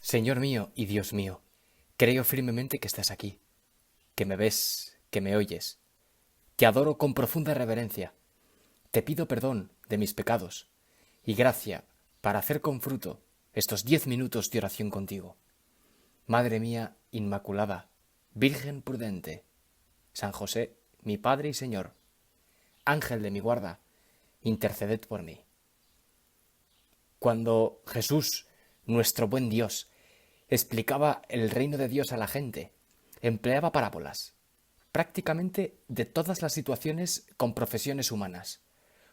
Señor mío y Dios mío, creo firmemente que estás aquí, que me ves, que me oyes. Te adoro con profunda reverencia. Te pido perdón de mis pecados y gracia para hacer con fruto estos 10 minutos de oración contigo. Madre mía Inmaculada, Virgen prudente, San José, mi Padre y Señor, Ángel de mi guarda, interceded por mí. Cuando Jesús, nuestro buen Dios, explicaba el reino de Dios a la gente, empleaba parábolas, prácticamente de todas las situaciones con profesiones humanas.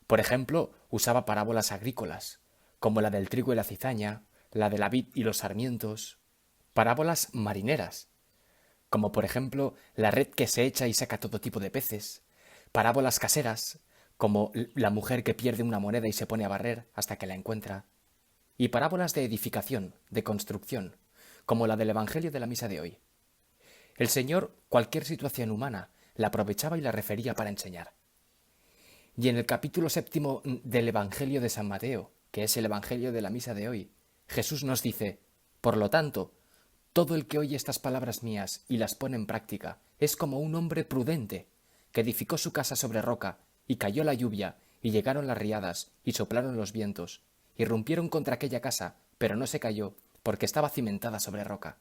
Por ejemplo, usaba parábolas agrícolas, como la del trigo y la cizaña, la de la vid y los sarmientos, parábolas marineras, como por ejemplo la red que se echa y saca todo tipo de peces, parábolas caseras, como la mujer que pierde una moneda y se pone a barrer hasta que la encuentra, y parábolas de edificación, de construcción, como la del Evangelio de la misa de hoy. El Señor, cualquier situación humana, la aprovechaba y la refería para enseñar. Y en el capítulo 7 del Evangelio de San Mateo, que es el Evangelio de la misa de hoy, Jesús nos dice: por lo tanto, todo el que oye estas palabras mías y las pone en práctica es como un hombre prudente que edificó su casa sobre roca, y cayó la lluvia, y llegaron las riadas, y soplaron los vientos, y rompieron contra aquella casa, pero no se cayó, porque estaba cimentada sobre roca.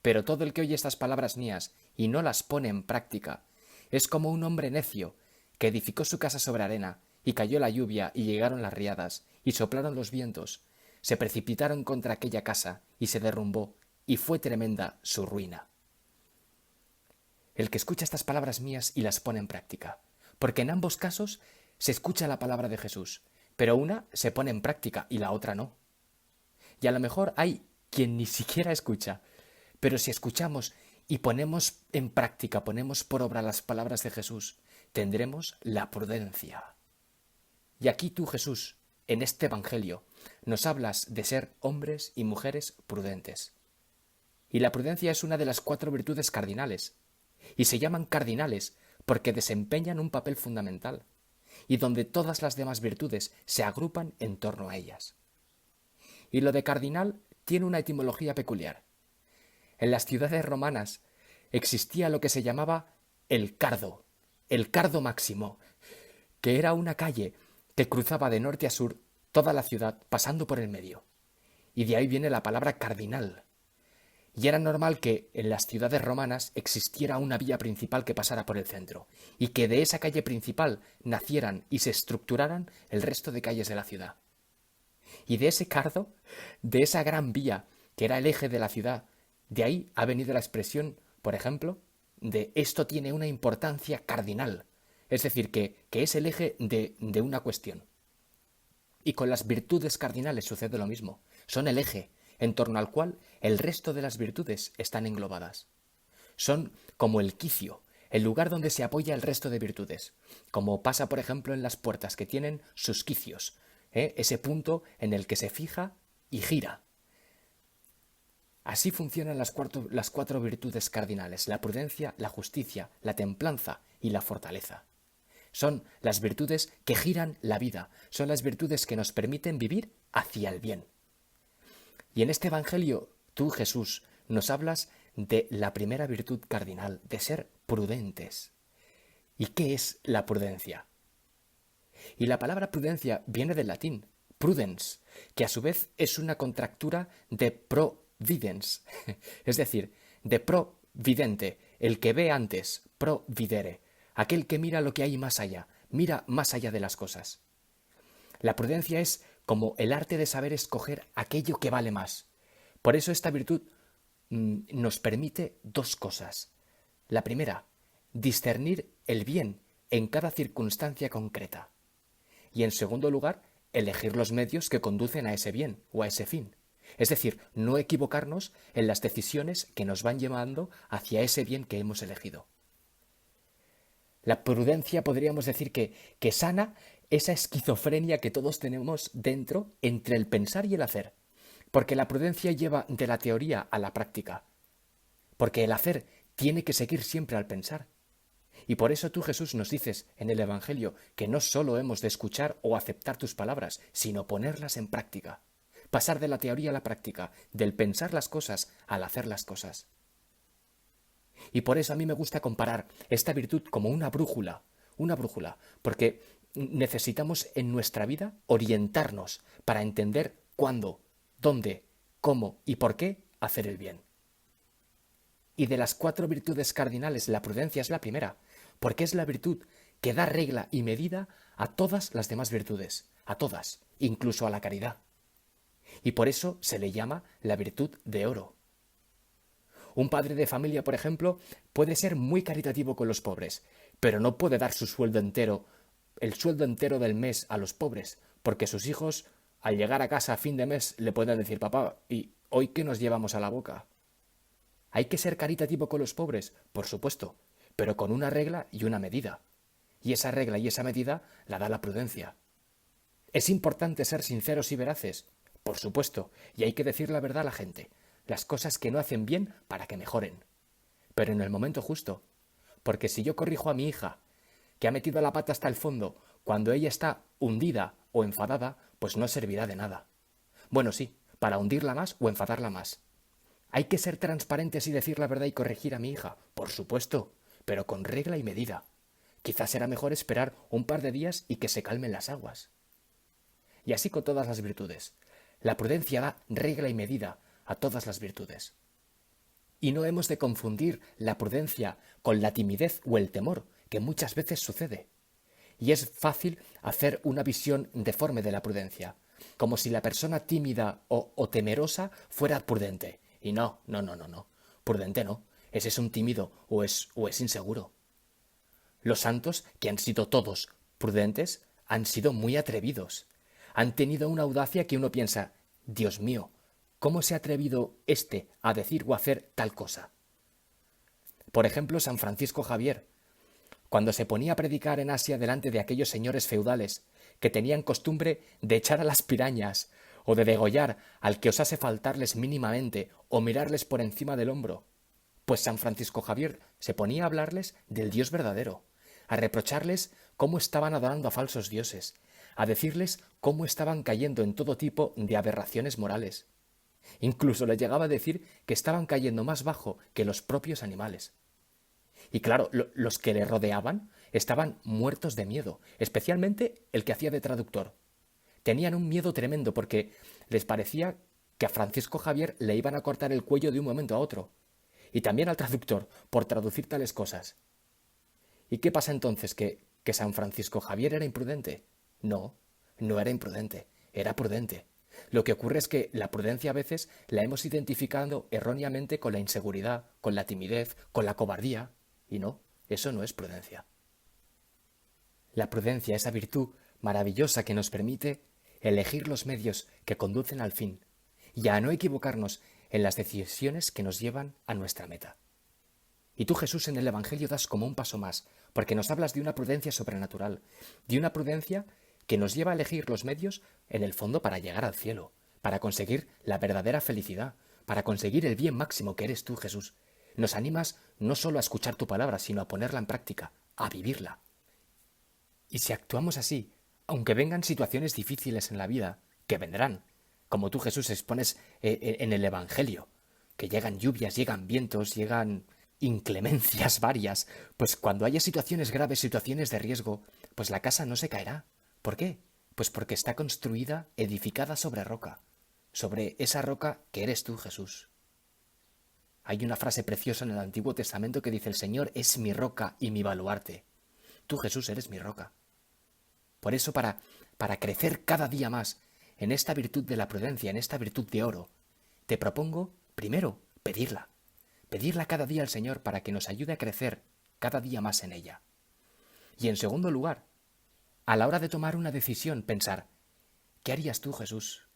Pero todo el que oye estas palabras mías y no las pone en práctica es como un hombre necio que edificó su casa sobre arena, y cayó la lluvia, y llegaron las riadas, y soplaron los vientos, se precipitaron contra aquella casa, y se derrumbó, y fue tremenda su ruina. El que escucha estas palabras mías y las pone en práctica, porque en ambos casos se escucha la palabra de Jesús, pero una se pone en práctica y la otra no. Y a lo mejor hay quien ni siquiera escucha, pero si escuchamos y ponemos en práctica, ponemos por obra las palabras de Jesús, tendremos la prudencia. Y aquí tú, Jesús, en este Evangelio, nos hablas de ser hombres y mujeres prudentes. Y la prudencia es una de las 4 virtudes cardinales. Y se llaman cardinales porque desempeñan un papel fundamental, y donde todas las demás virtudes se agrupan en torno a ellas. Y lo de cardinal tiene una etimología peculiar. En las ciudades romanas existía lo que se llamaba el cardo máximo, que era una calle que cruzaba de norte a sur toda la ciudad pasando por el medio. Y de ahí viene la palabra cardinal. Y era normal que en las ciudades romanas existiera una vía principal que pasara por el centro, y que de esa calle principal nacieran y se estructuraran el resto de calles de la ciudad. Y de ese cardo, de esa gran vía que era el eje de la ciudad, de ahí ha venido la expresión, por ejemplo, de esto tiene una importancia cardinal, es decir, que es el eje de una cuestión. Y con las virtudes cardinales sucede lo mismo, son el eje en torno al cual el resto de las virtudes están englobadas. Son como el quicio, el lugar donde se apoya el resto de virtudes, como pasa por ejemplo en las puertas que tienen sus quicios, ese punto en el que se fija y gira. Así funcionan las 4 virtudes cardinales: la prudencia, la justicia, la templanza y la fortaleza. Son las virtudes que giran la vida, son las virtudes que nos permiten vivir hacia el bien. Y en este Evangelio, tú, Jesús, nos hablas de la primera virtud cardinal, de ser prudentes. ¿Y qué es la prudencia? Y la palabra prudencia viene del latín, prudens, que a su vez es una contractura de providens, es decir, de providente, el que ve antes, providere, aquel que mira lo que hay más allá, mira más allá de las cosas. La prudencia es como el arte de saber escoger aquello que vale más. Por eso esta virtud nos permite 2 cosas. La primera, discernir el bien en cada circunstancia concreta. Y en segundo lugar, elegir los medios que conducen a ese bien o a ese fin. Es decir, no equivocarnos en las decisiones que nos van llevando hacia ese bien que hemos elegido. La prudencia podríamos decir que sana esa esquizofrenia que todos tenemos dentro entre el pensar y el hacer. Porque la prudencia lleva de la teoría a la práctica. Porque el hacer tiene que seguir siempre al pensar. Y por eso tú, Jesús, nos dices en el Evangelio que no solo hemos de escuchar o aceptar tus palabras, sino ponerlas en práctica. pasar de la teoría a la práctica, del pensar las cosas al hacer las cosas. Y por eso a mí me gusta comparar esta virtud como una brújula, porque necesitamos en nuestra vida orientarnos para entender cuándo, dónde, cómo y por qué hacer el bien. Y de las 4 virtudes cardinales, la prudencia es la primera, porque es la virtud que da regla y medida a todas las demás virtudes, a todas, incluso a la caridad. Y por eso se le llama la virtud de oro. Un padre de familia, por ejemplo, puede ser muy caritativo con los pobres, pero no puede dar su sueldo entero, el sueldo entero del mes a los pobres, porque sus hijos, al llegar a casa a fin de mes, le pueden decir: papá, ¿y hoy qué nos llevamos a la boca? ¿Hay que ser caritativo con los pobres? Por supuesto, pero con una regla y una medida. Y esa regla y esa medida la da la prudencia. ¿Es importante ser sinceros y veraces? Por supuesto, y hay que decir la verdad a la gente, las cosas que no hacen bien para que mejoren. Pero en el momento justo. Porque si yo corrijo a mi hija, que ha metido la pata hasta el fondo, cuando ella está hundida o enfadada, pues no servirá de nada. Bueno, sí, para hundirla más o enfadarla más. ¿Hay que ser transparentes y decir la verdad y corregir a mi hija? Por supuesto, pero con regla y medida. Quizás será mejor esperar un par de días y que se calmen las aguas. Y así con todas las virtudes. La prudencia da regla y medida a todas las virtudes. Y no hemos de confundir la prudencia con la timidez o el temor, que muchas veces sucede. Y es fácil hacer una visión deforme de la prudencia, como si la persona tímida o temerosa fuera prudente. Y no. Prudente no. Ese es un tímido o es inseguro. Los santos, que han sido todos prudentes, han sido muy atrevidos. Han tenido una audacia que uno piensa: Dios mío, ¿cómo se ha atrevido este a decir o hacer tal cosa? Por ejemplo, San Francisco Javier, cuando se ponía a predicar en Asia delante de aquellos señores feudales que tenían costumbre de echar a las pirañas o de degollar al que osase faltarles mínimamente o mirarles por encima del hombro, pues San Francisco Javier se ponía a hablarles del Dios verdadero, a reprocharles cómo estaban adorando a falsos dioses, a decirles cómo estaban cayendo en todo tipo de aberraciones morales. Incluso les llegaba a decir que estaban cayendo más bajo que los propios animales. Y claro, los que le rodeaban estaban muertos de miedo, especialmente el que hacía de traductor. Tenían un miedo tremendo porque les parecía que a Francisco Javier le iban a cortar el cuello de un momento a otro. Y también al traductor, por traducir tales cosas. ¿Y qué pasa entonces? ¿Que San Francisco Javier era imprudente? No, no era imprudente, era prudente. Lo que ocurre es que la prudencia a veces la hemos identificado erróneamente con la inseguridad, con la timidez, con la cobardía. Y no, eso no es prudencia. La prudencia, esa virtud maravillosa que nos permite elegir los medios que conducen al fin y a no equivocarnos en las decisiones que nos llevan a nuestra meta. Y tú, Jesús, en el Evangelio das como un paso más, porque nos hablas de una prudencia sobrenatural, de una prudencia que nos lleva a elegir los medios, en el fondo, para llegar al cielo, para conseguir la verdadera felicidad, para conseguir el bien máximo que eres tú, Jesús. Nos animas no solo a escuchar tu palabra, sino a ponerla en práctica, a vivirla. Y si actuamos así, aunque vengan situaciones difíciles en la vida, que vendrán, como tú, Jesús, expones en el Evangelio, que llegan lluvias, llegan vientos, llegan inclemencias varias, pues cuando haya situaciones graves, situaciones de riesgo, pues la casa no se caerá. ¿Por qué? Pues porque está construida, edificada sobre roca, sobre esa roca que eres tú, Jesús. Hay una frase preciosa en el Antiguo Testamento que dice: el Señor es mi roca y mi baluarte. Tú, Jesús, eres mi roca. Por eso, para crecer cada día más en esta virtud de la prudencia, en esta virtud de oro, te propongo, primero, pedirla. Pedirla cada día al Señor para que nos ayude a crecer cada día más en ella. Y en segundo lugar, a la hora de tomar una decisión, pensar: ¿qué harías tú, Jesús?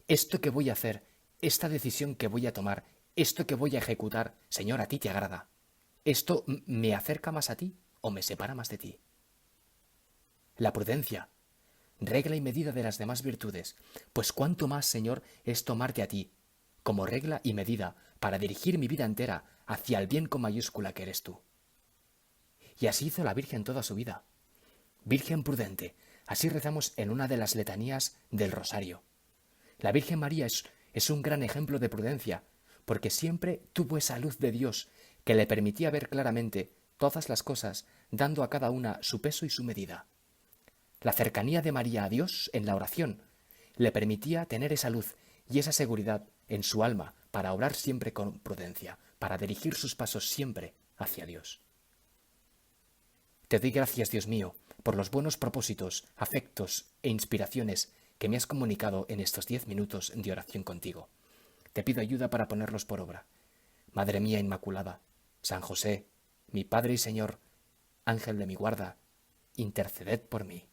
Esto que voy a hacer, esta decisión que voy a tomar, esto que voy a ejecutar, Señor, ¿a ti te agrada? ¿Esto me acerca más a ti o me separa más de ti? La prudencia, regla y medida de las demás virtudes, pues cuánto más, Señor, es tomarte a ti, como regla y medida, para dirigir mi vida entera hacia el bien con mayúscula que eres tú. Y así hizo la Virgen toda su vida. Virgen prudente, así rezamos en una de las letanías del Rosario. La Virgen María es un gran ejemplo de prudencia, porque siempre tuvo esa luz de Dios que le permitía ver claramente todas las cosas, dando a cada una su peso y su medida. La cercanía de María a Dios en la oración le permitía tener esa luz y esa seguridad en su alma para obrar siempre con prudencia, para dirigir sus pasos siempre hacia Dios. Te doy gracias, Dios mío, por los buenos propósitos, afectos e inspiraciones que me has comunicado en estos 10 minutos de oración contigo. Te pido ayuda para ponerlos por obra. Madre mía Inmaculada, San José, mi Padre y Señor, Ángel de mi guarda, interceded por mí.